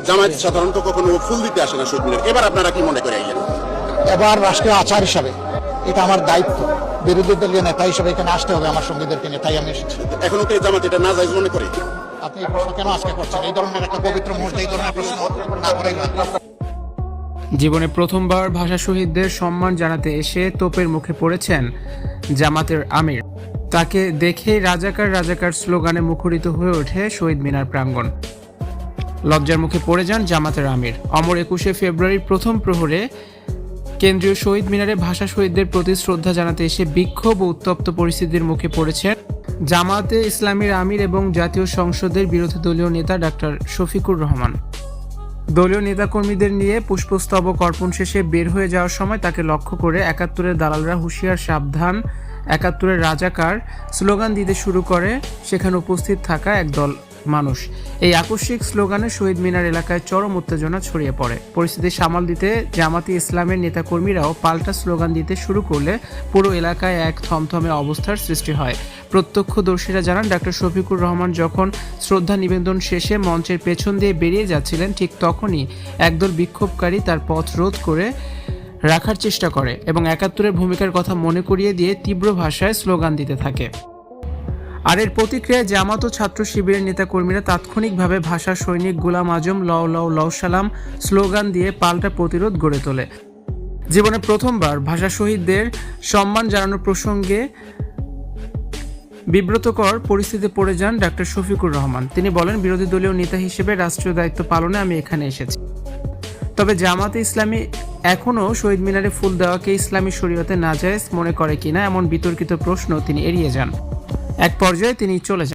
জামায়াত সাধারণত কখনো ফুল দিতে আসে না শহীদ মিনার, এবার আপনারা কি মনে করে আইলেন? এবার রাষ্ট্রীয় আচার হিসাবে এটা আমার দায়িত্ব, বিরোধী দলীয় নেতা হিসেবে এখানে আসতে হবে আমার সঙ্গীদেরকে নিয়ে, তাই আমি এসেছি। এখনো কি জামাত এটা না জায়েজ মনে করে? আপনি এই প্রশ্ন কেন আজকে করছেন? এই ধরনের একটা পবিত্র মুহূর্তে এই ধরনের প্রশ্ন না করেই ভালো। জীবনে প্রথমবার ভাষা শহীদদের সম্মান জানাতে এসে তোপের মুখে পড়েছেন জামাতের আমির। তাকে দেখে রাজাকার রাজাকার স্লোগানে মুখরিত হয়ে ওঠে শহীদ মিনার প্রাঙ্গণ। লজ্জার মুখে পড়ে যান জামাতের আমির। অমর 21শে ফেব্রুয়ারির প্রথম প্রহরে কেন্দ্রীয় শহীদ মিনারে ভাষা শহীদদের প্রতি শ্রদ্ধা জানাতে এসে বিক্ষোভ ও উত্তপ্ত পরিস্থিতির মুখে পড়েছেন জামাতে ইসলামীর আমির এবং জাতীয় সংসদের বিরোধী দলীয় নেতা ডাক্তার শফিকুর রহমান। দলীয় নেতাকর্মীদের নিয়ে পুষ্পস্তবক অর্পণ শেষে বের হয়ে যাওয়ার সময় তাকে লক্ষ্য করে ৭১-এর দালালরা হুঁশিয়ার সাবধান, ৭১-এর রাজাকার স্লোগান দিতে শুরু করে সেখানে উপস্থিত থাকা একদল মানুষ। এই আকস্মিক স্লোগানে শহীদ মিনার এলাকায় চরম উত্তেজনা ছড়িয়ে পড়ে। পরিস্থিতি সামাল দিতে জামাতে ইসলামের নেতাকর্মীরাও পাল্টা স্লোগান দিতে শুরু করলে পুরো এলাকায় এক থমথমে অবস্থার সৃষ্টি হয়। প্রত্যক্ষদর্শীরা জানান ডাক্তার শফিকুর রহমান যখন শ্রদ্ধা নিবেদন শেষে মঞ্চের পেছন দিয়ে বেরিয়ে যাচ্ছিলেন, ঠিক তখনই একদল বিক্ষোভকারী তার পথ রোধ করে রাখার চেষ্টা করে এবং ৭১-এর ভূমিকার কথা মনে করিয়ে দিয়ে তীব্র ভাষায় স্লোগান দিতে থাকে। আর এর প্রতিক্রিয়ায় জামাত ও ছাত্র শিবিরের নেতাকর্মীরা তাৎক্ষণিকভাবে ভাষা সৈনিক গোলাম আজম লও লও লও সালাম স্লোগান দিয়ে পাল্টা প্রতিরোধ গড়ে তোলে। জীবনে প্রথমবার ভাষা শহীদদের সম্মান জানানোর প্রসঙ্গে বিব্রতকর পরিস্থিতিতে পড়ে যান ডাক্তার শফিকুর রহমান। তিনি বলেন, বিরোধী দলীয় নেতা হিসেবে রাষ্ট্রীয় দায়িত্ব পালনে আমি এখানে এসেছি। তবে জামাতে ইসলামী এখনও শহীদ মিনারে ফুল দেওয়াকে ইসলামী শরীয়তে নাজায়েজ মনে করে কিনা এমন বিতর্কিত প্রশ্ন তিনি এড়িয়ে যান। এক পর্যায়ে তিনি চলে যান।